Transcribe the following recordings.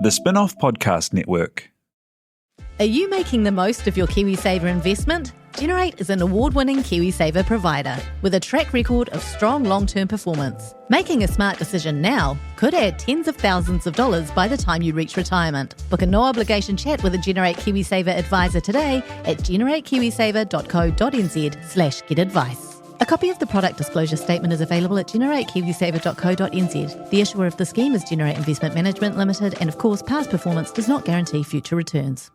The Spin-off Podcast Network. Are you making the most of your KiwiSaver investment? Generate is an award-winning KiwiSaver provider with a track record of strong long-term performance. Making a smart decision now could add tens of thousands of dollars by the time you reach retirement. Book a no-obligation chat with a Generate KiwiSaver advisor today at generatekiwisaver.co.nz/get-advice. A copy of the product disclosure statement is available at generatekiwisaver.co.nz. The issuer of the scheme is Generate Investment Management Limited, and of course, past performance does not guarantee future returns.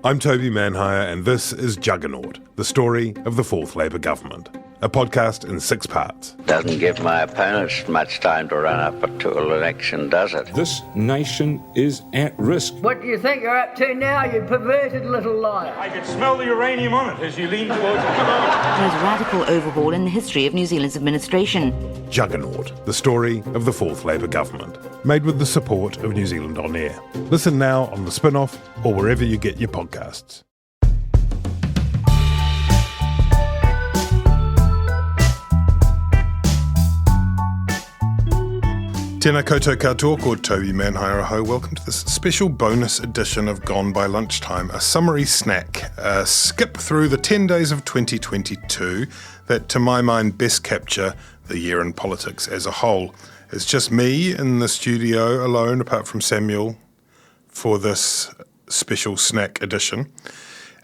I'm Toby Manhire, and this is Juggernaut, the story of the Fourth Labour Government, a podcast in 6 parts. Doesn't give my opponents much time to run up to an election, does it? This nation is at risk. What do you think you're up to now, you perverted little liar? I could smell the uranium on it as you lean towards it. Most radical overhaul in the history of New Zealand's administration. Juggernaut, the story of the Fourth Labour Government, made with the support of New Zealand On Air. Listen now on The Spin-off or wherever you get your podcasts. Tēnā koutou katoa, ko Toby Manhire aho. Welcome to this special bonus edition of Gone by Lunchtime, a summary snack, a skip through the 10 days of 2022 that, to my mind, best capture the year in politics as a whole. It's just me in the studio alone, apart from Samuel, for this special snack edition.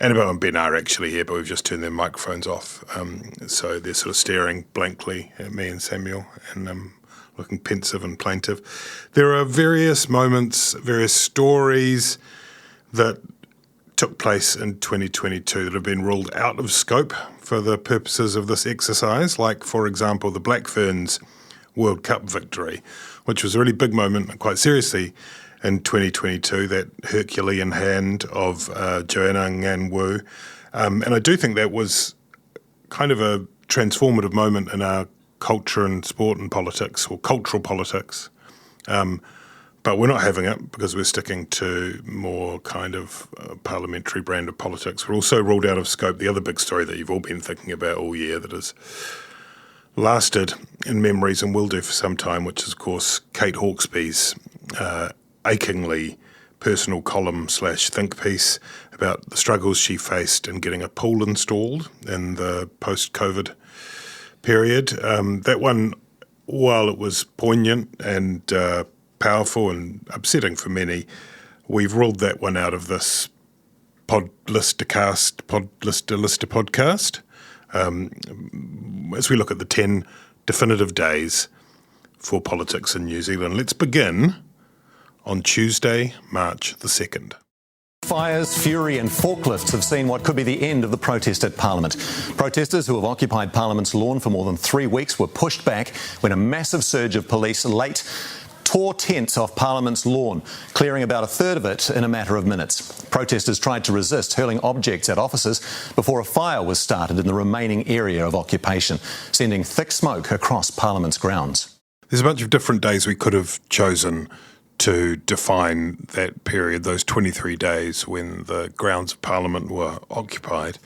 Annabelle and Ben are actually here, but we've just turned their microphones off, so they're sort of staring blankly at me and Samuel, and looking pensive and plaintive. There are various moments, various stories that took place in 2022 that have been ruled out of scope for the purposes of this exercise, like, for example, the Black Ferns World Cup victory, which was a really big moment, and quite seriously, in 2022, that Herculean hand of Joanna Ngan-Wu. And I do think that was kind of a transformative moment in our culture and sport and politics, or cultural politics. But we're not having it because we're sticking to more kind of parliamentary brand of politics. We're also ruled out of scope the other big story that you've all been thinking about all year that has lasted in memories and will do for some time, which is, of course, Kate Hawkesby's achingly personal column/think piece about the struggles she faced in getting a pool installed in the post-COVID period. That one, while it was poignant and powerful and upsetting for many, we've ruled that one out of this podcast. As we look at the 10 definitive days for politics in New Zealand, let's begin on Tuesday, March the 2nd. Fires, fury and forklifts have seen what could be the end of the protest at Parliament. Protesters who have occupied Parliament's lawn for more than 3 weeks were pushed back when a massive surge of police late tore tents off Parliament's lawn, clearing about a third of it in a matter of minutes. Protesters tried to resist, hurling objects at officers before a fire was started in the remaining area of occupation, sending thick smoke across Parliament's grounds. There's a bunch of different days we could have chosen to define that period, those 23 days when the grounds of Parliament were occupied.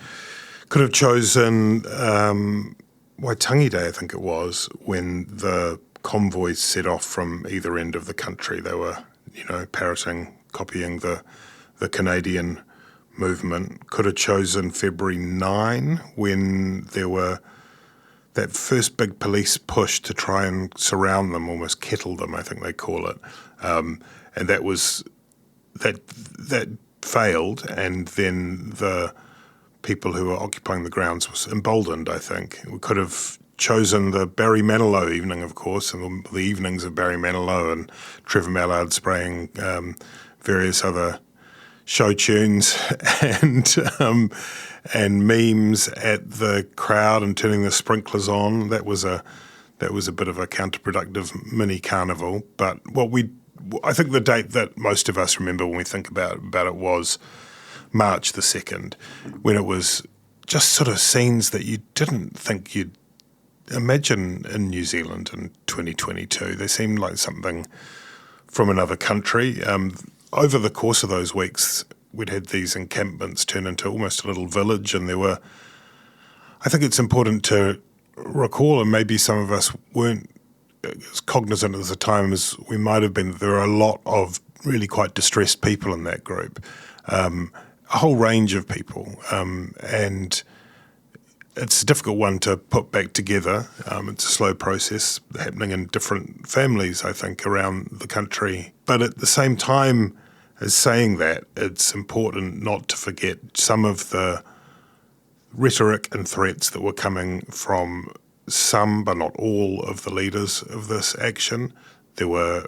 Could have chosen Waitangi Day, I think it was, when the convoys set off from either end of the country. They were, parroting, copying the Canadian movement. Could have chosen February 9, when there were that first big police push to try and surround them, almost kettle them, I think they call it. And that failed, and then the people who were occupying the grounds was emboldened, I think. We could have chosen the Barry Manilow evening, of course, and the evenings of Barry Manilow and Trevor Mallard spraying various other show tunes and memes at the crowd and turning the sprinklers on. That was a bit of a counterproductive mini carnival. But I think the date that most of us remember when we think about it was March the 2nd, when it was just sort of scenes that you didn't think you'd imagine in New Zealand in 2022. They seemed like something from another country. Over the course of those weeks, we'd had these encampments turn into almost a little village, and there were, I think it's important to recall, and maybe some of us weren't as cognizant at the time as we might have been, there are a lot of really quite distressed people in that group, a whole range of people, and it's a difficult one to put back together. It's a slow process happening in different families, I think, around the country. But at the same time as saying that, it's important not to forget some of the rhetoric and threats that were coming from some, but not all, of the leaders of this action. There were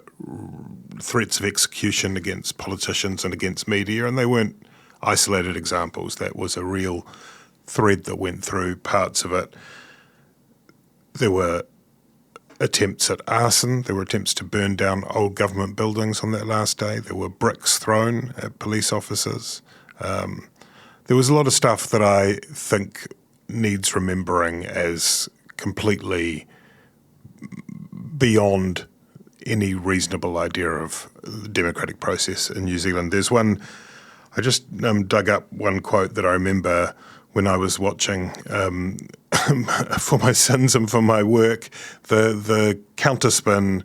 threats of execution against politicians and against media, and they weren't isolated examples. That was a real thread that went through parts of it. There were attempts at arson. There were attempts to burn down old government buildings on that last day. There were bricks thrown at police officers. There was a lot of stuff that I think needs remembering as completely beyond any reasonable idea of the democratic process in New Zealand. There's one, I just dug up one quote that I remember when I was watching, for my sins and for my work, the counterspin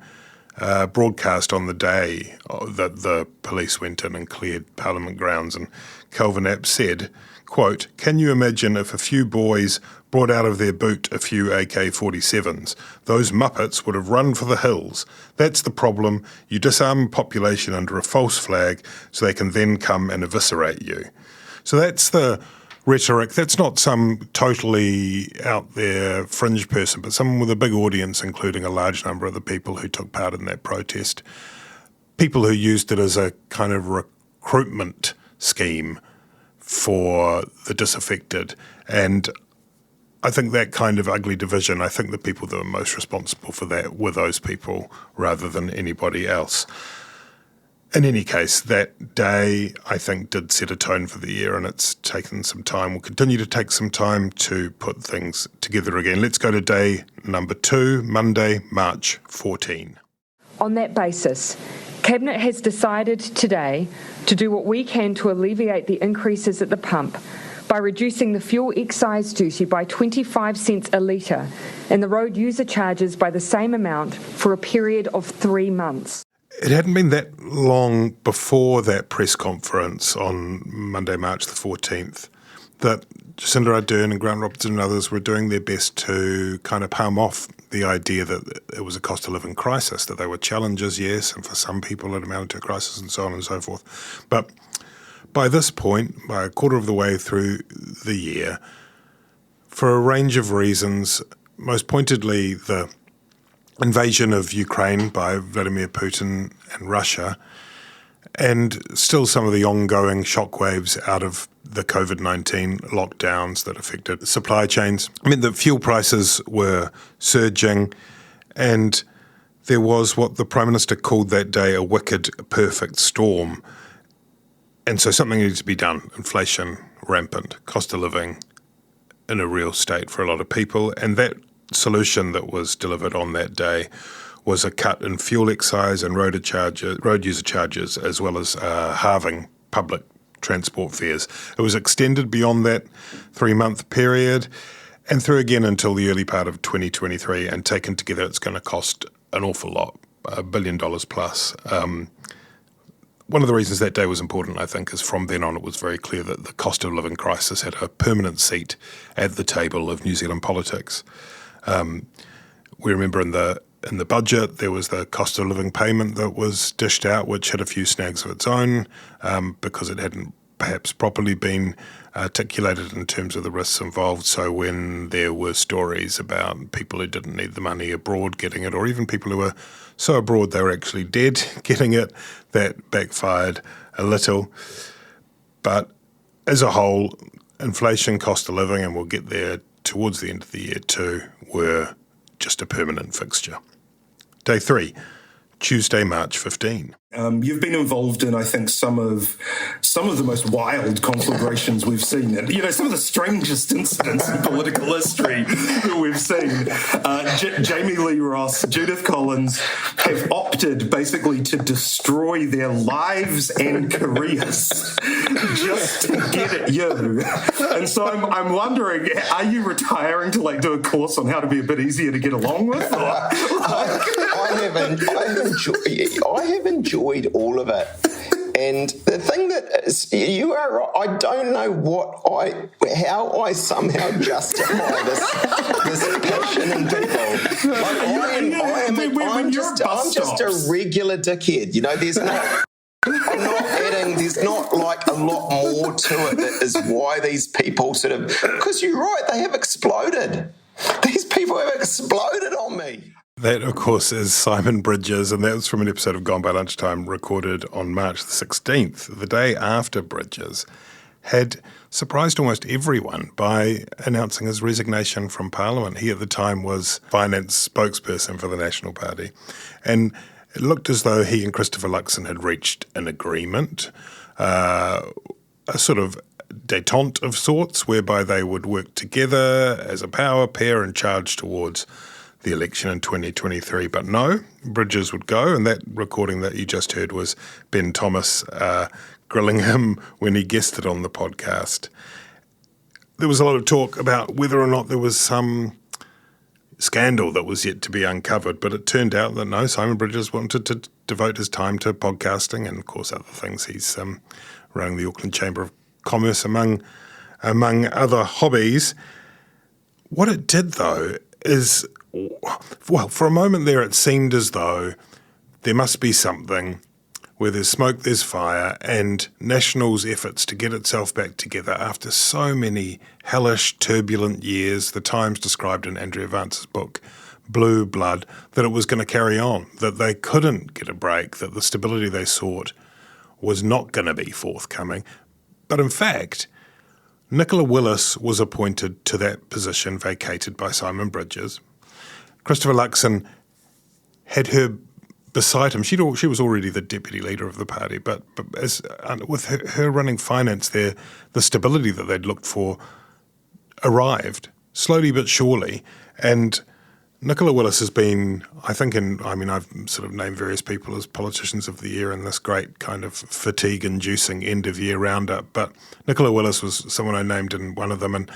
broadcast on the day that the police went in and cleared Parliament grounds. And Kelvin App said, quote, "Can you imagine if a few boys brought out of their boot a few AK-47s? Those muppets would have run for the hills. That's the problem. You disarm a population under a false flag so they can then come and eviscerate you." So that's the rhetoric. That's not some totally out there fringe person, but someone with a big audience, including a large number of the people who took part in that protest. People who used it as a kind of recruitment scheme for the disaffected. And I think that kind of ugly division, I think the people that were most responsible for that were those people rather than anybody else. In any case, that day, I think, did set a tone for the year, and it's taken some time. Will continue to take some time to put things together again. Let's go to day number 2, Monday, March 14. On that basis, Cabinet has decided today to do what we can to alleviate the increases at the pump by reducing the fuel excise duty by 25 cents a litre and the road user charges by the same amount for a period of 3 months. It hadn't been that long before that press conference on Monday, March the 14th, that Jacinda Ardern and Grant Robertson and others were doing their best to kind of palm off the idea that it was a cost of living crisis, that there were challenges, yes, and for some people it amounted to a crisis and so on and so forth. But by this point, by a quarter of the way through the year, for a range of reasons, most pointedly the invasion of Ukraine by Vladimir Putin and Russia, and still some of the ongoing shockwaves out of the COVID-19 lockdowns that affected supply chains, meant that fuel prices were surging, and there was what the Prime Minister called that day a wicked perfect storm. And so something needed to be done. Inflation rampant, cost of living in a real state for a lot of people, and that solution that was delivered on that day was a cut in fuel excise and road user charges, as well as halving public transport fares. It was extended beyond that 3-month period and through again until the early part of 2023, and taken together it's going to cost an awful lot, $1 billion plus. One of the reasons that day was important, I think, is from then on it was very clear that the cost of living crisis had a permanent seat at the table of New Zealand politics. We remember in the budget there was the cost of living payment that was dished out, which had a few snags of its own because it hadn't perhaps properly been articulated in terms of the risks involved. So when there were stories about people who didn't need the money abroad getting it, or even people who were so abroad they were actually dead getting it, that backfired a little. But as a whole, inflation, cost of living, and we'll get there towards the end of the year too, were just a permanent fixture. Day 3, Tuesday, March 15. You've been involved in, I think, some of the most wild conflagrations we've seen, and some of the strangest incidents in political history that we've seen. Jamie Lee Ross, Judith Collins have opted basically to destroy their lives and careers just to get at you. And so I'm wondering, are you retiring to do a course on how to be a bit easier to get along with? Or, I have enjoyed all of it. And the thing that is, you are right, I don't know how I somehow justify this passion in people. I'm just a regular dickhead. You know, there's not like a lot more to it. That is why these people sort of, because you're right, they have exploded. These people have exploded on me. That, of course, is Simon Bridges, and that was from an episode of Gone by Lunchtime recorded on March the 16th, the day after Bridges had surprised almost everyone by announcing his resignation from Parliament. He, at the time, was finance spokesperson for the National Party, and it looked as though he and Christopher Luxon had reached an agreement, a sort of détente of sorts, whereby they would work together as a power pair and charge towards the election in 2023. But no, Bridges would go, and that recording that you just heard was Ben Thomas grilling him when he guested on the podcast. There was a lot of talk about whether or not there was some scandal that was yet to be uncovered, but it turned out that no, Simon Bridges wanted to devote his time to podcasting and, of course, other things. He's running the Auckland Chamber of Commerce, among other hobbies. What it did, though, is, well, for a moment there it seemed as though there must be something where there's smoke, there's fire, and National's efforts to get itself back together after so many hellish, turbulent years, the Times described in Andrea Vance's book, Blue Blood, that it was going to carry on, that they couldn't get a break, that the stability they sought was not going to be forthcoming. But in fact, Nicola Willis was appointed to that position vacated by Simon Bridges. Christopher Luxon had her beside him. She was already the deputy leader of the party, but as with her running finance there, the stability that they'd looked for arrived slowly but surely. And Nicola Willis has been, I've sort of named various people as politicians of the year in this great kind of fatigue-inducing end-of-year roundup, but Nicola Willis was someone I named in one of them, and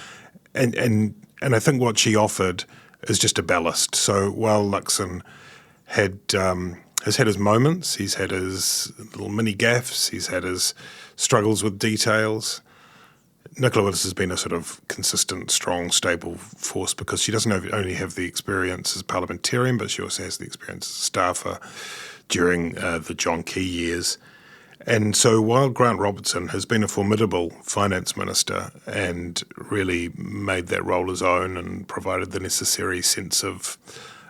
I think what she offered is just a ballast. So while Luxon has had his moments, he's had his little mini gaffes, he's had his struggles with details, Nicola Willis has been a sort of consistent, strong, stable force because she doesn't only have the experience as parliamentarian, but she also has the experience as a staffer during the John Key years. And so while Grant Robertson has been a formidable finance minister and really made that role his own and provided the necessary sense of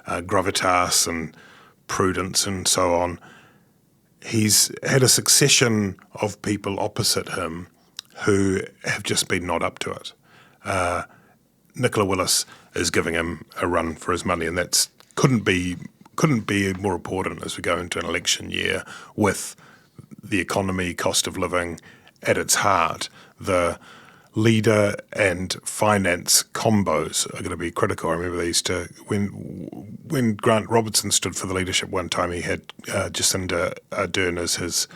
gravitas and prudence and so on, he's had a succession of people opposite him who have just been not up to it. Nicola Willis is giving him a run for his money, and that couldn't be more important as we go into an election year with the economy, cost of living at its heart. The leader and finance combos are going to be critical. I remember they used to, when Grant Robertson stood for the leadership one time, he had Jacinda Ardern as his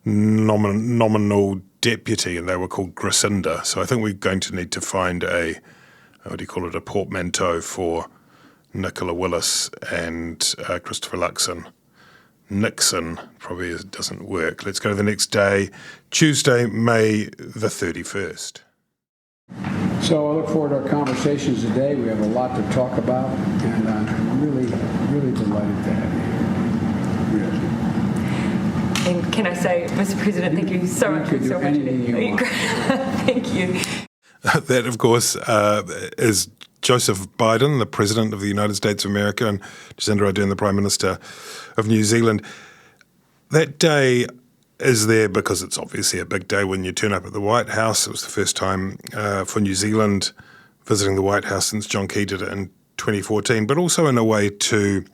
nominal deputy, and they were called Grisinda. So I think we're going to need to find a portmanteau for Nicola Willis and Christopher Luxon. Nixon probably doesn't work. Let's go to the next day, Tuesday, May the 31st. So I look forward to our conversations today. We have a lot to talk about, and I'm really, really delighted to have you. Really. And can I say, Mr. President, thank you so much for so much. Thank you. That, of course, is Joseph Biden, the President of the United States of America, and Jacinda Ardern, the Prime Minister of New Zealand. That day is there because it's obviously a big day when you turn up at the White House. It was the first time for New Zealand visiting the White House since John Key did it in 2014, but also in a way to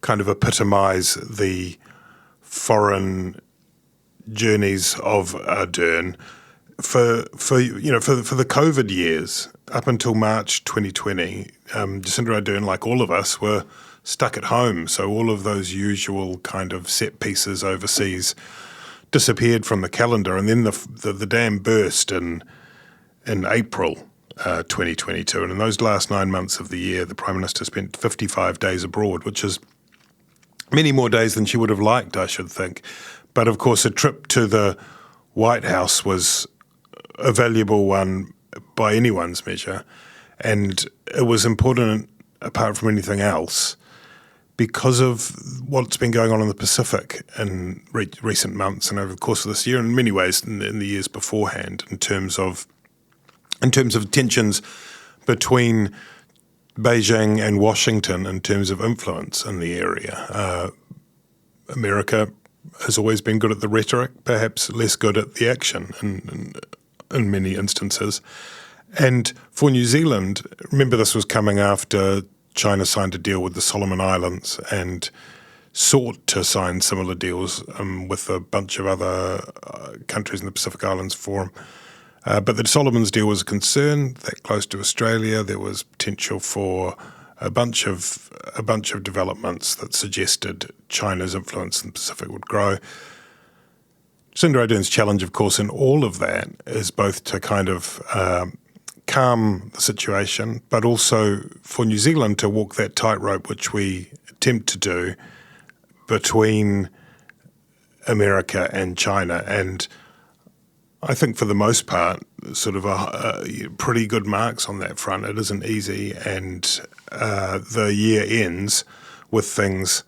kind of epitomise the foreign journeys of Ardern for the COVID years up until March 2020. Jacinda Ardern, like all of us, were stuck at home, so all of those usual kind of set pieces overseas disappeared from the calendar, and then the dam burst in April 2022, and in those last 9 months of the year, the Prime Minister spent 55 days abroad, which is many more days than she would have liked, I should think. But of course, a trip to the White House was a valuable one by anyone's measure. And it was important, apart from anything else, because of what's been going on in the Pacific in recent months and over the course of this year, in many ways in the years beforehand, in terms of tensions between Beijing and Washington in terms of influence in the area. America has always been good at the rhetoric, perhaps less good at the action in many instances. And for New Zealand, remember this was coming after China signed a deal with the Solomon Islands and sought to sign similar deals with a bunch of other countries in the Pacific Islands Forum. But the Solomons deal was a concern. That close to Australia, there was potential for a bunch of developments that suggested China's influence in the Pacific would grow. Jacinda Ardern's challenge, of course, in all of that is both to kind of calm the situation, but also for New Zealand to walk that tightrope, which we attempt to do, between America and China. And I think for the most part, sort of pretty good marks on that front. It isn't easy, and the year ends with things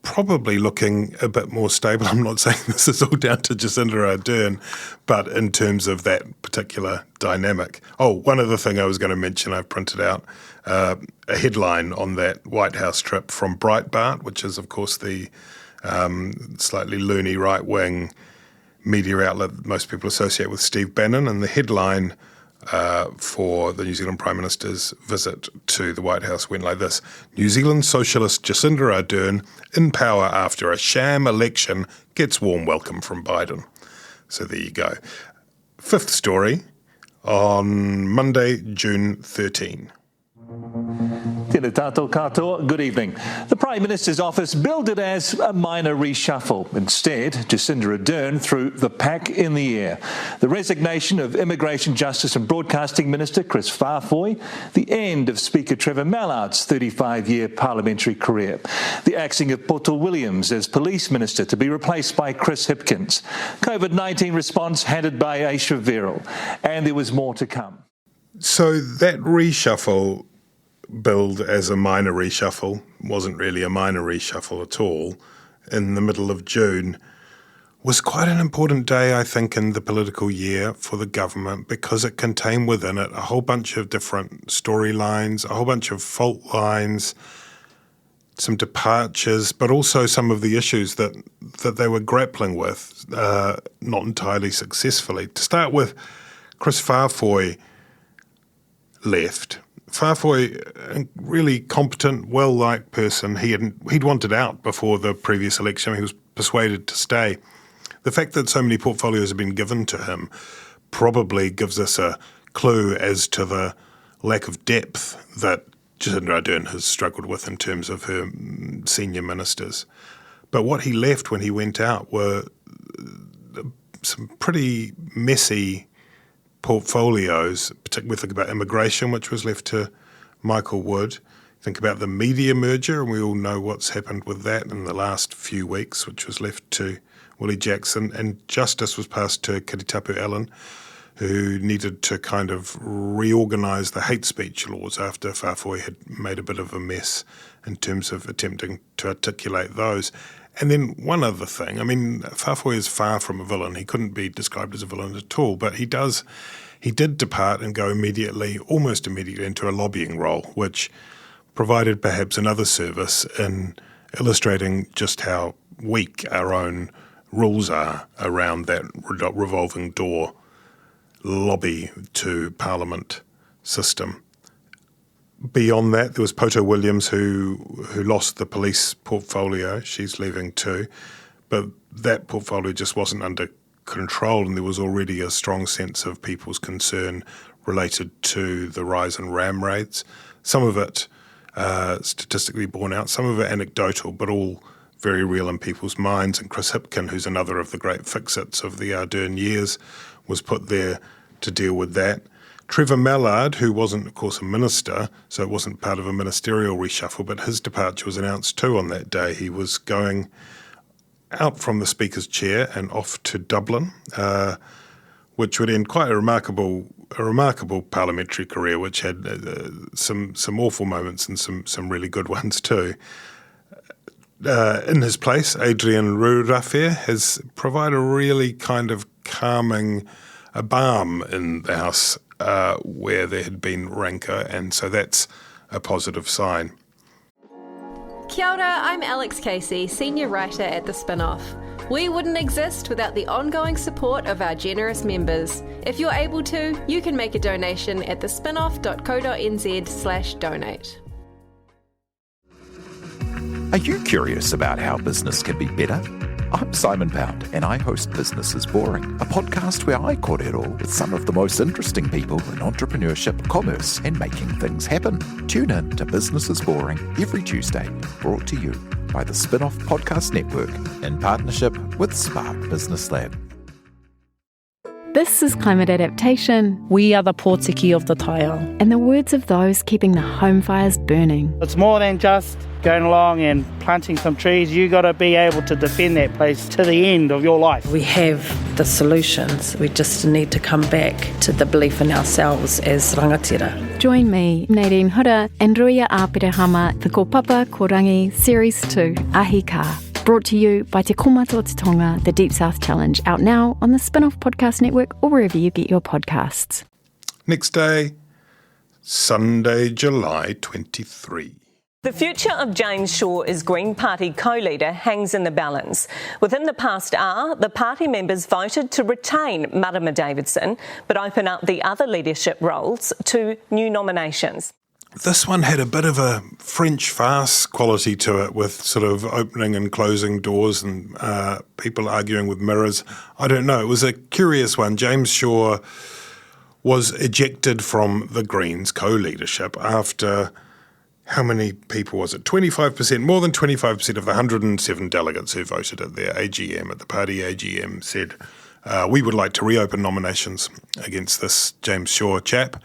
probably looking a bit more stable. I'm not saying this is all down to Jacinda Ardern, but in terms of that particular dynamic. Oh, one other thing I was going to mention, I've printed out a headline on that White House trip from Breitbart, which is, of course, the slightly loony right-wing media outlet that most people associate with Steve Bannon, and the headline for the New Zealand Prime Minister's visit to the White House went like this: New Zealand socialist Jacinda Ardern in power after a sham election gets warm welcome from Biden. So there you go. Fifth story on Monday, June 13. Tēnā tātou katoa, good evening. The Prime Minister's office billed it as a minor reshuffle. Instead, Jacinda Ardern threw the pack in the air. The resignation of Immigration, Justice and Broadcasting Minister Chris Whāwhoi, the end of Speaker Trevor Mallard's 35-year parliamentary career, the axing of Poto Williams as Police Minister to be replaced by Chris Hipkins, COVID-19 response handed by Aisha Verrill, and there was more to come. So that reshuffle, billed as a minor reshuffle, wasn't really a minor reshuffle at all, in the middle of June, was quite an important day, I think, in the political year for the government, because it contained within it a whole bunch of different storylines, a whole bunch of fault lines, some departures, but also some of the issues that they were grappling with, not entirely successfully. To start with, Chris Whāwhoi left. Whāwhoi, a really competent, well-liked person. He'd wanted out before the previous election. He was persuaded to stay. The fact that so many portfolios have been given to him probably gives us a clue as to the lack of depth that Jacinda Ardern has struggled with in terms of her senior ministers. But what he left when he went out were some pretty messy portfolios, particularly think about immigration, which was left to Michael Wood. Think about the media merger, and we all know what's happened with that in the last few weeks, which was left to Willie Jackson. And justice was passed to Kiritapu Allen, who needed to kind of reorganise the hate speech laws after Whāwhoi had made a bit of a mess in terms of attempting to articulate those. And then one other thing, I mean, Whāwhoi is far from a villain. He couldn't be described as a villain at all, but he did depart and go almost immediately into a lobbying role, which provided perhaps another service in illustrating just how weak our own rules are around that revolving door lobby to Parliament system. Beyond that, there was Poto Williams who lost the police portfolio. She's leaving too. But that portfolio just wasn't under control, and there was already a strong sense of people's concern related to the rise in ram raids. Some of it statistically borne out, some of it anecdotal, but all very real in people's minds. And Chris Hipkin, who's another of the great fix-its of the Ardern years, was put there to deal with that. Trevor Mallard, who wasn't, of course, a minister, so it wasn't part of a ministerial reshuffle, but his departure was announced too on that day. He was going out from the Speaker's chair and off to Dublin, which would end quite a remarkable parliamentary career, which had some awful moments and some really good ones too. In his place, Adrian Ruraffair has provided a really kind of calming balm in the House where there had been rancour, and so that's a positive sign. Kia ora, I'm Alex Casey, Senior Writer at The Spin-Off. We wouldn't exist without the ongoing support of our generous members. If you're able to, you can make a donation at thespinoff.co.nz/donate. Are you curious about how business can be better? I'm Simon Pound, and I host Business is Boring, a podcast where I kōrero with some of the most interesting people in entrepreneurship, commerce, and making things happen. Tune in to Business is Boring every Tuesday, brought to you by the Spin-Off Podcast Network in partnership with Spark Business Lab. This is Climate Adaptation. We are the pōtiki of the taiao. In the words of those keeping the home fires burning. It's more than just going along and planting some trees. You got to be able to defend that place to the end of your life. We have the solutions. We just need to come back to the belief in ourselves as rangatira. Join me, Nadine Hura, and Ruia Āpirehama, the Kōpapa Korangi Series 2, Ahi Ka. Brought to you by Te Komata o Te Tonga, the Deep South Challenge, out now on the Spin-Off Podcast Network or wherever you get your podcasts. Next day, Sunday, July 23. The future of James Shaw as Green Party co-leader hangs in the balance. Within the past hour, the party members voted to retain Marama Davidson, but open up the other leadership roles to new nominations. This one had a bit of a French farce quality to it, with sort of opening and closing doors and people arguing with mirrors. I don't know. It was a curious one. James Shaw was ejected from the Greens co-leadership after, how many people was it? 25%, more than 25% of the 107 delegates who voted at their AGM, at the party AGM, said, we would like to reopen nominations against this James Shaw chap.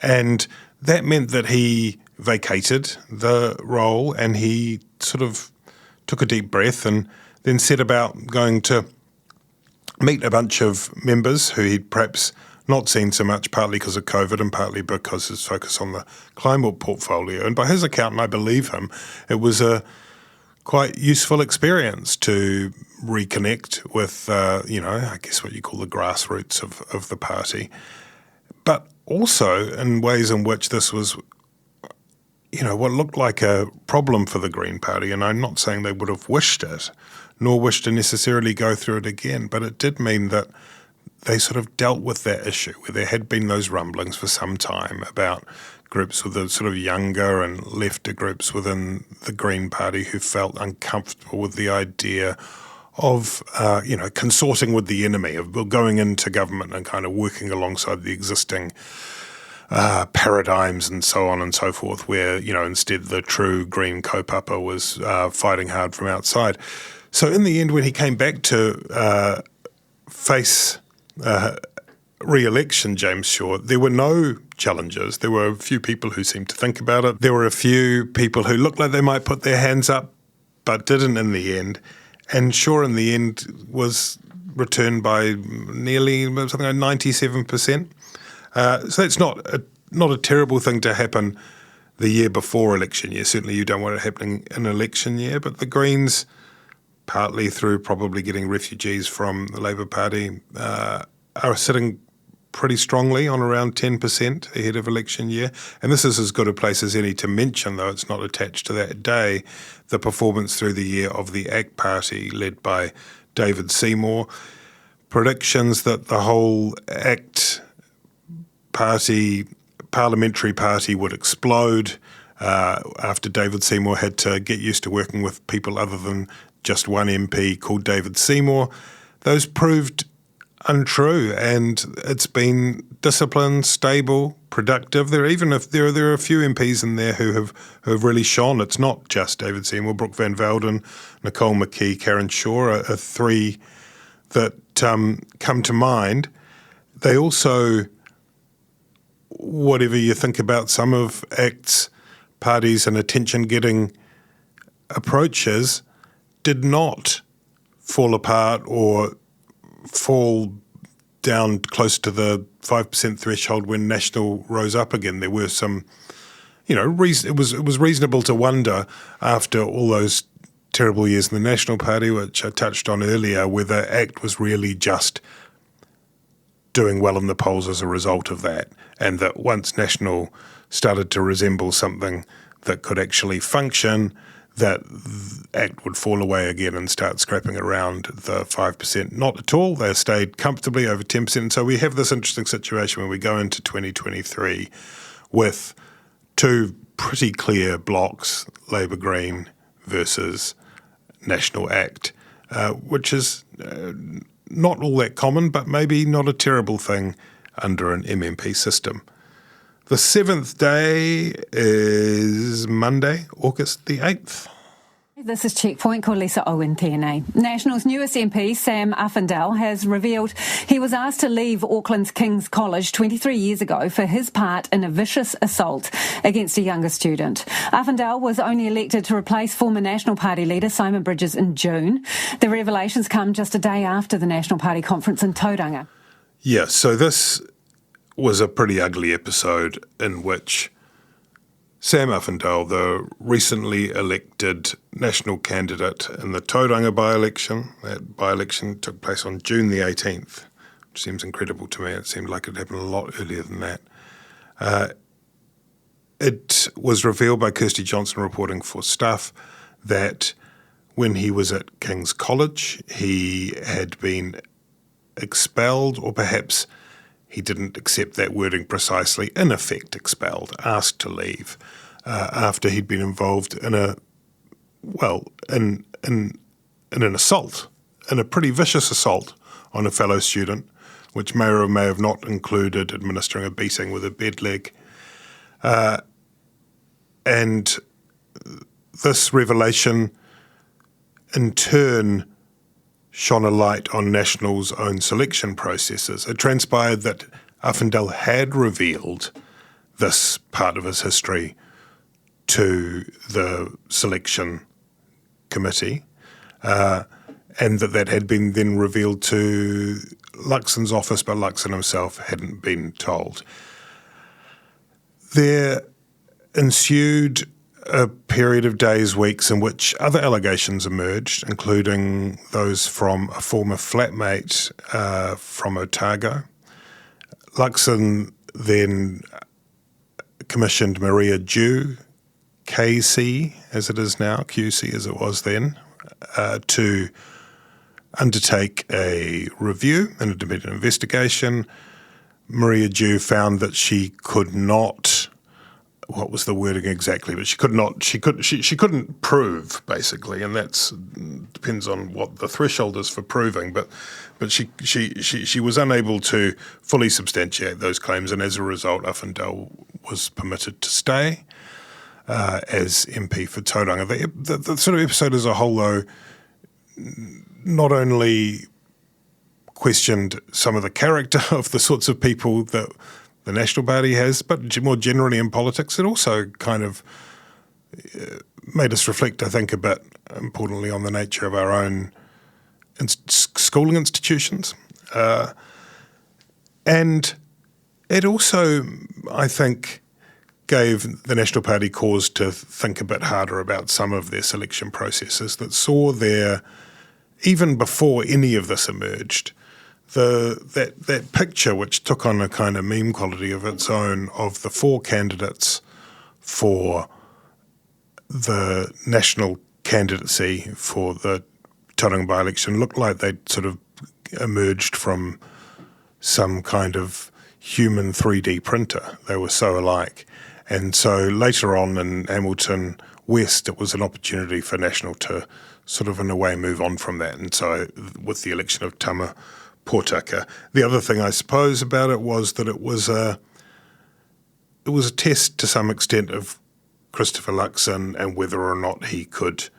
And that meant that he vacated the role, and he sort of took a deep breath and then set about going to meet a bunch of members who he'd perhaps not seen so much, partly because of COVID and partly because his focus on the climate portfolio. And by his account, and I believe him, it was a quite useful experience to reconnect with, I guess what you call the grassroots of the party. But also in ways in which this was, what looked like a problem for the Green Party, and I'm not saying they would have wished it, nor wished to necessarily go through it again, but it did mean that they sort of dealt with that issue, where there had been those rumblings for some time about groups with the sort of younger and lefter groups within the Green Party who felt uncomfortable with the idea of, consorting with the enemy, of going into government and kind of working alongside the existing paradigms and so on and so forth, where, instead the true Green kaupapa was fighting hard from outside. So in the end, when he came back to face re-election, James Shaw, there were no challengers. There were a few people who seemed to think about it. There were a few people who looked like they might put their hands up, but didn't in the end. And Shaw, in the end, was returned by nearly something like 97%. So that's not a terrible thing to happen the year before election year. Certainly you don't want it happening in election year, but the Greens, partly through probably getting refugees from the Labour Party, are sitting pretty strongly on around 10% ahead of election year. And this is as good a place as any to mention, though it's not attached to that day, the performance through the year of the ACT Party led by David Seymour. Predictions that the whole ACT Party, parliamentary party, would explode after David Seymour had to get used to working with people other than just one MP called David Seymour. Those proved untrue, and it's been disciplined, stable, productive. There are a few MPs in there who have really shone. It's not just David Seymour. Brooke Van Velden, Nicole McKee, Karen Shaw are three that come to mind. They also whatever you think about some of ACT's parties and attention-getting approaches, did not fall apart or fall down close to the 5% threshold when National rose up again. There were some, it was reasonable to wonder after all those terrible years in the National Party, which I touched on earlier, whether ACT was really just doing well in the polls as a result of that, and that once National started to resemble something that could actually function, that ACT would fall away again and start scrapping around the 5%. Not at all. They stayed comfortably over 10%. And so we have this interesting situation where we go into 2023 with two pretty clear blocks, Labour Green versus National ACT, which is not all that common, but maybe not a terrible thing under an MMP system. The 7th day is Monday, August the 8th. This is Checkpoint, ko Lisa Owen tēnei. National's newest MP, Sam Uffindell, has revealed he was asked to leave Auckland's King's College 23 years ago for his part in a vicious assault against a younger student. Uffindell was only elected to replace former National Party leader Simon Bridges in June. The revelations come just a day after the National Party conference in Tauranga. Yeah, so this was a pretty ugly episode in which Sam Uffindell, the recently elected National candidate in the Tauranga by-election, that by-election took place on June the 18th, which seems incredible to me. It seemed like it happened a lot earlier than that. It was revealed by Kirsty Johnson reporting for Stuff that when he was at King's College, he had been expelled, or perhaps he didn't accept that wording precisely, in effect expelled, asked to leave, after he'd been involved in in an assault, in a pretty vicious assault on a fellow student, which may or may have not included administering a beating with a bed leg. And this revelation, in turn, shone a light on National's own selection processes. It transpired that Uffindell had revealed this part of his history to the selection committee, and that had been then revealed to Luxon's office, but Luxon himself hadn't been told. There ensued a period of days, weeks, in which other allegations emerged, including those from a former flatmate from Otago. Luxon then commissioned Maria Dew, KC as it is now, QC as it was then, to undertake a review, an independent investigation. Maria Dew found that she could not, what was the wording exactly? But she couldn't prove, basically, and that's depends on what the threshold is for proving. But she was unable to fully substantiate those claims, and as a result, Uffindell was permitted to stay as MP for Tauranga. The sort of episode as a whole, though, not only questioned some of the character of the sorts of people that the National Party has, but more generally in politics, it also kind of made us reflect, I think, a bit importantly on the nature of our own schooling institutions. And it also, I think, gave the National Party cause to think a bit harder about some of their selection processes that saw their, even before any of this emerged, that picture, which took on a kind of meme quality of its own, of the four candidates for the National candidacy for the Tauranga by-election, looked like they'd sort of emerged from some kind of human 3D printer. They were so alike. And so later on in Hamilton West, it was an opportunity for National to sort of in a way move on from that. And so with the election of Tama Pōtaka, the other thing I suppose about it was that it was a test to some extent of Christopher Luxon and whether or not he could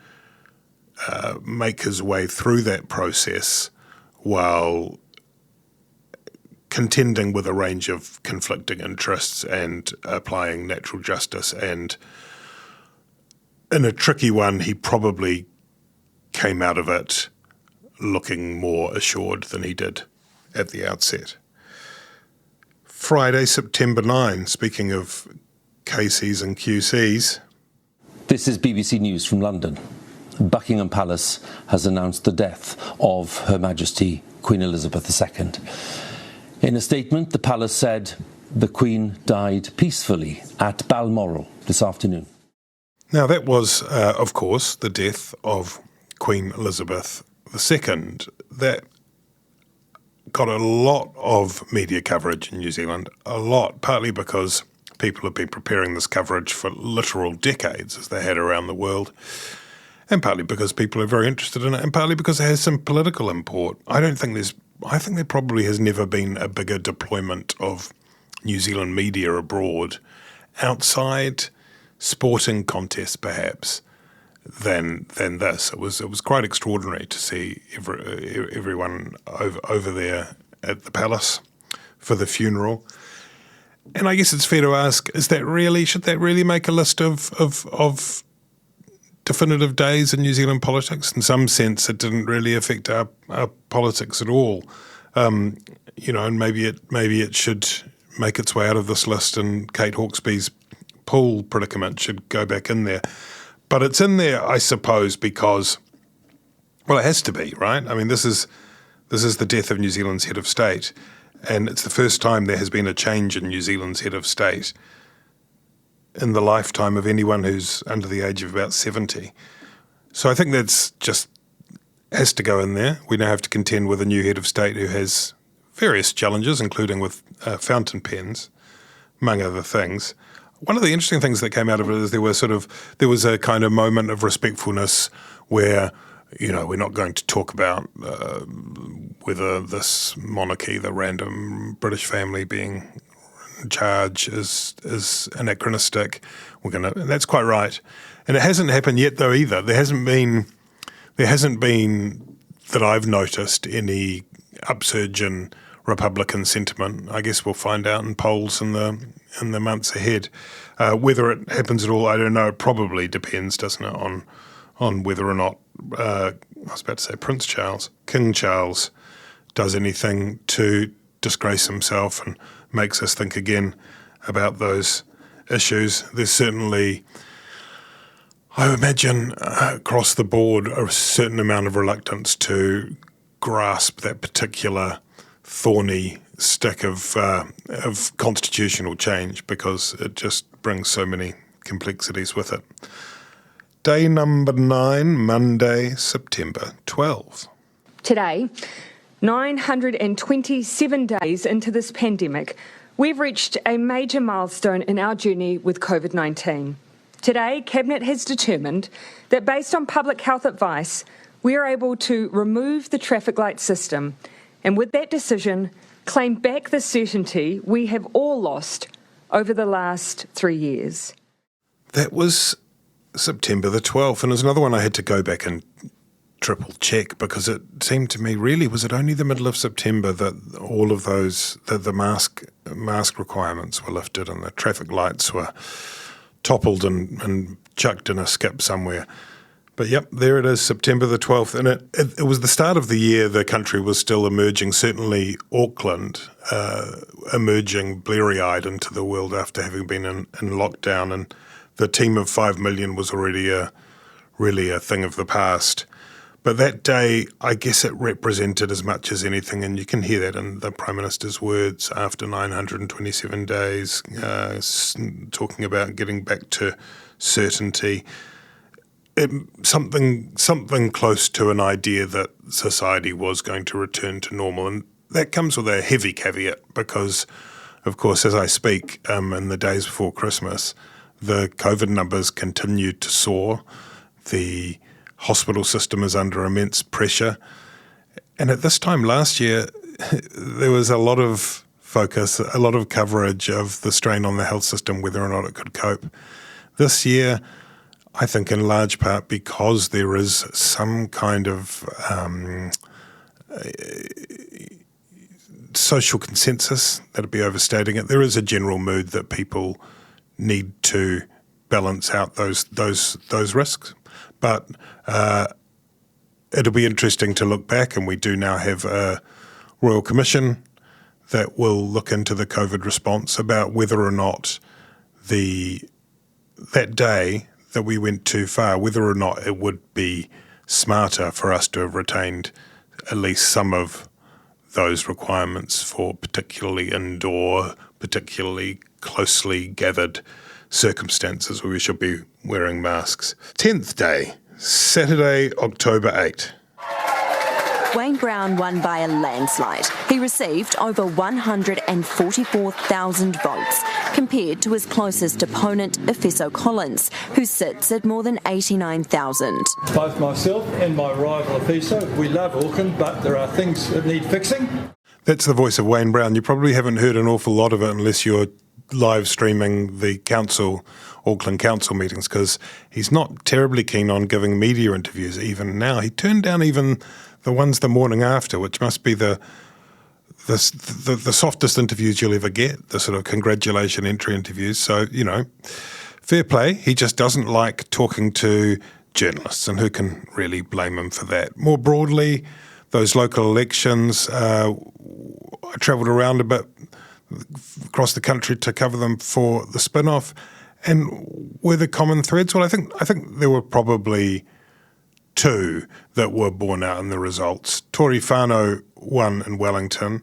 make his way through that process while contending with a range of conflicting interests and applying natural justice. And in a tricky one, he probably came out of it looking more assured than he did at the outset. Friday, September 9, speaking of KCs and QCs. This is BBC News from London. Buckingham Palace has announced the death of Her Majesty Queen Elizabeth II. In a statement, the palace said the Queen died peacefully at Balmoral this afternoon. Now, that was, of course, the death of Queen Elizabeth II. That got a lot of media coverage in New Zealand, a lot, partly because people have been preparing this coverage for literal decades, as they had around the world, and partly because people are very interested in it, and partly because it has some political import. I think there probably has never been a bigger deployment of New Zealand media abroad, outside sporting contests perhaps, than this. It was quite extraordinary to see everyone over there at the palace for the funeral. And I guess it's fair to ask, should that really make a list of definitive days in New Zealand politics? In some sense, it didn't really affect our politics at all. And maybe it should make its way out of this list, and Kate Hawkesby's pool predicament should go back in there. But it's in there, I suppose, because, well, it has to be, right? I mean, this is the death of New Zealand's head of state, and it's the first time there has been a change in New Zealand's head of state in the lifetime of anyone who's under the age of about 70. So I think that's just has to go in there. We now have to contend with a new head of state who has various challenges, including with fountain pens, among other things. One of the interesting things that came out of it is there was a kind of moment of respectfulness where, we're not going to talk about whether this monarchy, the random British family being in charge, is anachronistic. And that's quite right. And it hasn't happened yet, though, either. There hasn't been that I've noticed any upsurge in Republican sentiment. I guess we'll find out in polls in the months ahead. Whether it happens at all, I don't know. It probably depends, doesn't it, on whether or not I was about to say Prince Charles, King Charles, does anything to disgrace himself and makes us think again about those issues. There's certainly, I imagine, across the board, a certain amount of reluctance to grasp that particular thorny stick of constitutional change, because it just brings so many complexities with it. Day number 9, Monday, September 12. Today, 927 days into this pandemic, we've reached a major milestone in our journey with COVID-19. Today, Cabinet has determined that based on public health advice, we are able to remove the traffic light system, and with that decision, claim back the certainty we have all lost over the last 3 years. That was September the 12th, and there's another one I had to go back and triple check, because it seemed to me, really, was it only the middle of September that all of those, the mask requirements were lifted and the traffic lights were toppled and chucked in a skip somewhere. But yep, there it is, September the 12th. And it was the start of the year. The country was still emerging, certainly Auckland, emerging bleary-eyed into the world after having been in lockdown. And the team of 5 million was already really a thing of the past. But that day, I guess it represented as much as anything, and you can hear that in the Prime Minister's words after 927 days, talking about getting back to certainty. Something close to an idea that society was going to return to normal. And that comes with a heavy caveat because, of course, as I speak, in the days before Christmas, the COVID numbers continued to soar. The hospital system is under immense pressure. And at this time last year, there was a lot of focus, a lot of coverage of the strain on the health system, whether or not it could cope. This year, I think in large part because there is some kind of social consensus. That'd be overstating it. There is a general mood that people need to balance out those risks, but it'll be interesting to look back, and we do now have a Royal Commission that will look into the COVID response about whether or not that day that we went too far, whether or not it would be smarter for us to have retained at least some of those requirements for particularly indoor, particularly closely gathered circumstances where we should be wearing masks. 10th day, Saturday, October 8. Wayne Brown won by a landslide. He received over 144,000 votes, compared to his closest opponent, Efeso Collins, who sits at more than 89,000. Both myself and my rival Efeso, we love Auckland, but there are things that need fixing. That's the voice of Wayne Brown. You probably haven't heard an awful lot of it unless you're live streaming the Auckland Council meetings, because he's not terribly keen on giving media interviews even now. He turned down even the ones the morning after, which must be the softest interviews you'll ever get, the sort of congratulation entry interviews. So, fair play. He just doesn't like talking to journalists, and who can really blame him for that? More broadly, those local elections, I travelled around a bit across the country to cover them for the spin-off, and were the common threads? Well, I think there were probably two that were borne out in the results. Tory whānau won in Wellington,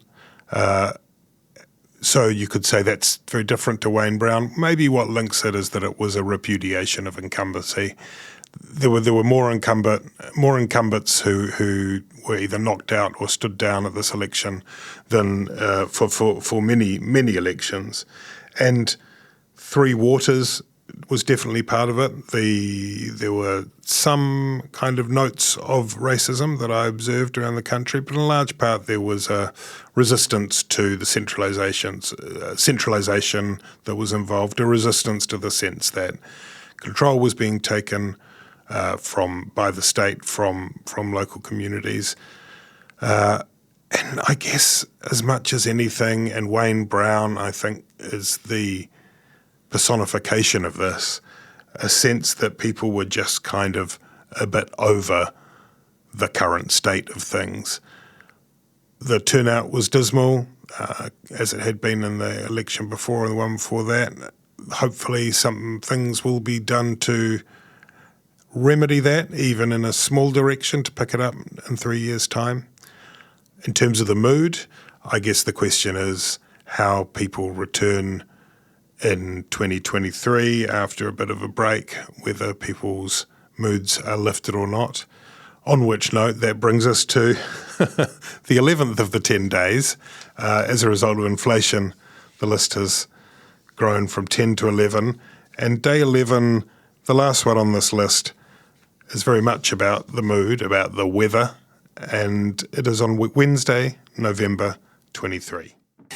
so you could say that's very different to Wayne Brown. Maybe what links it is that it was a repudiation of incumbency. There were more incumbents who were either knocked out or stood down at this election than for many elections, and Three Waters was definitely part of it. There were some kind of notes of racism that I observed around the country, but in large part there was a resistance to the centralisation that was involved, a resistance to the sense that control was being taken by the state from local communities. And I guess as much as anything, and Wayne Brown, I think, is the personification of this, a sense that people were just kind of a bit over the current state of things. The turnout was dismal, as it had been in the election before and the one before that. Hopefully some things will be done to remedy that, even in a small direction, to pick it up in 3 years' time. In terms of the mood, I guess the question is how people return in 2023 after a bit of a break, whether people's moods are lifted or not. On which note, that brings us to the 11th of the 10 days. As a result of inflation, the list has grown from 10 to 11. And day 11, the last one on this list, is very much about the mood, about the weather, and it is on Wednesday, November 23.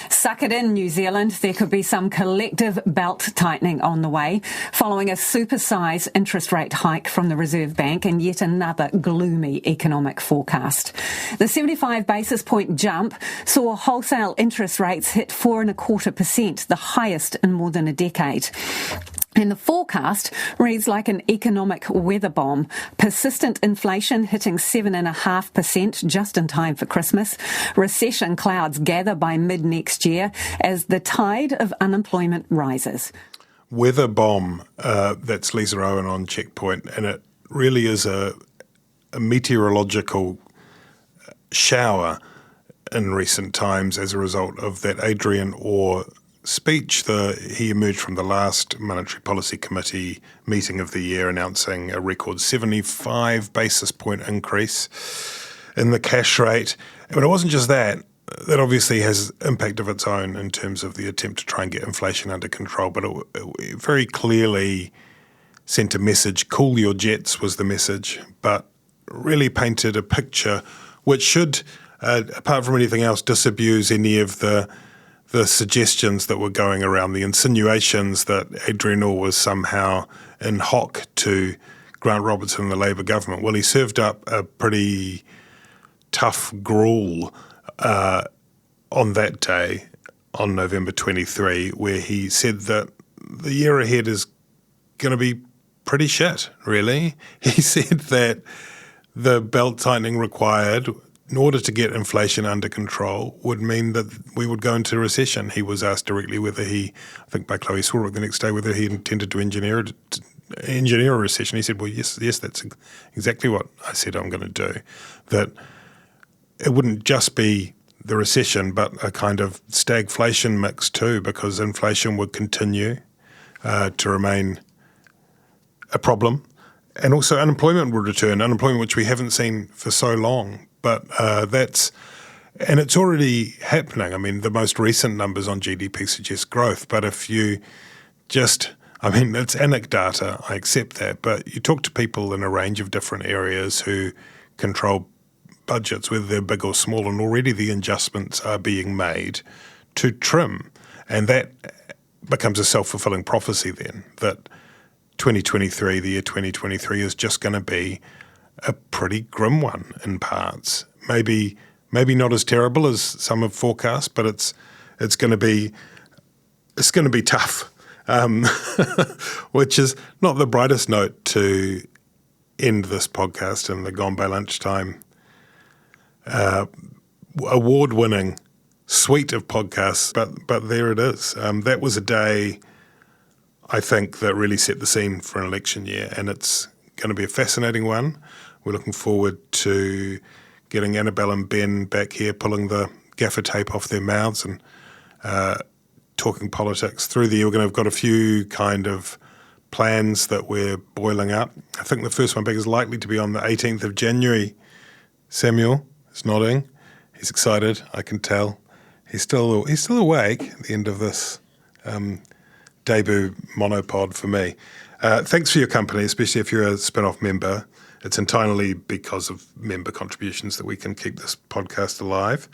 Suck it in, New Zealand. There could be some collective belt tightening on the way, following a supersized interest rate hike from the Reserve Bank and yet another gloomy economic forecast. The 75 basis point jump saw wholesale interest rates hit 4.25%, the highest in more than a decade. And the forecast reads like an economic weather bomb. Persistent inflation hitting 7.5% just in time for Christmas. Recession clouds gather by mid-next year as the tide of unemployment rises. Weather bomb, that's Lisa Owen on Checkpoint, and it really is a meteorological shower in recent times as a result of that Adrian Orr speech. He emerged from the last Monetary Policy Committee meeting of the year announcing a record 75 basis point increase in the cash rate. But it wasn't just that. That obviously has impact of its own in terms of the attempt to try and get inflation under control, but it very clearly sent a message. Cool your jets was the message, but really painted a picture which should, apart from anything else, disabuse any of the suggestions that were going around, the insinuations that Adrian Orr was somehow in hock to Grant Robertson and the Labour government. Well, he served up a pretty tough gruel on that day, on November 23, where he said that the year ahead is going to be pretty shit, really. He said that the belt tightening required in order to get inflation under control would mean that we would go into recession. He was asked directly whether I think by Chloe Swarbrick the next day, whether he intended to engineer a recession. He said, well, yes, that's exactly what I said I'm going to do. That it wouldn't just be the recession, but a kind of stagflation mix too, because inflation would continue to remain a problem. And also unemployment would return, unemployment which we haven't seen for so long. But it's already happening. I mean, the most recent numbers on GDP suggest growth, but if you just, it's anecdata, I accept that, but you talk to people in a range of different areas who control budgets, whether they're big or small, and already the adjustments are being made to trim. And that becomes a self-fulfilling prophecy then, that 2023, the year 2023, is just going to be a pretty grim one in parts. Maybe not as terrible as some have forecast, but it's going to be tough, which is not the brightest note to end this podcast in the Gone by Lunchtime award-winning suite of podcasts. But there it is. That was a day, I think, that really set the scene for an election year, and it's going to be a fascinating one. We're looking forward to getting Annabelle and Ben back here, pulling the gaffer tape off their mouths and talking politics through the year. We're going to have got a few kind of plans that we're boiling up. I think the first one back is likely to be on the 18th of January. Samuel is nodding. He's excited, I can tell. He's still awake at the end of this debut monopod for me. Thanks for your company, especially if you're a spin-off member. It's entirely because of member contributions that we can keep this podcast alive.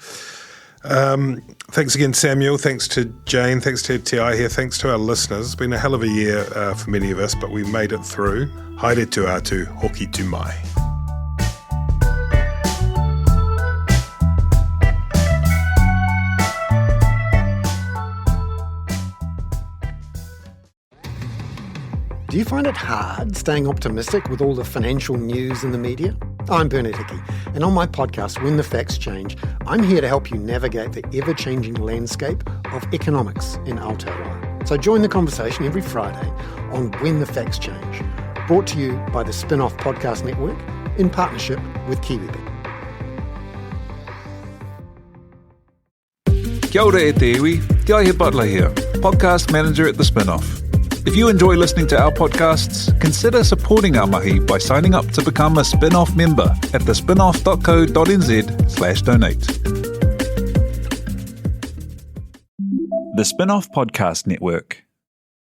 Thanks again, Samuel. Thanks to Jane. Thanks to Te here. Thanks to our listeners. It's been a hell of a year for many of us, but we made it through. Haere tu atu, hoki tu mai. Do you find it hard staying optimistic with all the financial news in the media? I'm Bernard Hickey, and on my podcast, When the Facts Change, I'm here to help you navigate the ever-changing landscape of economics in Aotearoa. So join the conversation every Friday on When the Facts Change, brought to you by the Spin-Off Podcast Network in partnership with KiwiBet. Kia ora e te iwi, Te Aihe Butler here, podcast manager at The Spin-Off. If you enjoy listening to our podcasts, consider supporting our mahi by signing up to become a Spin-Off member at thespinoff.co.nz/donate. The Spin-Off Podcast Network.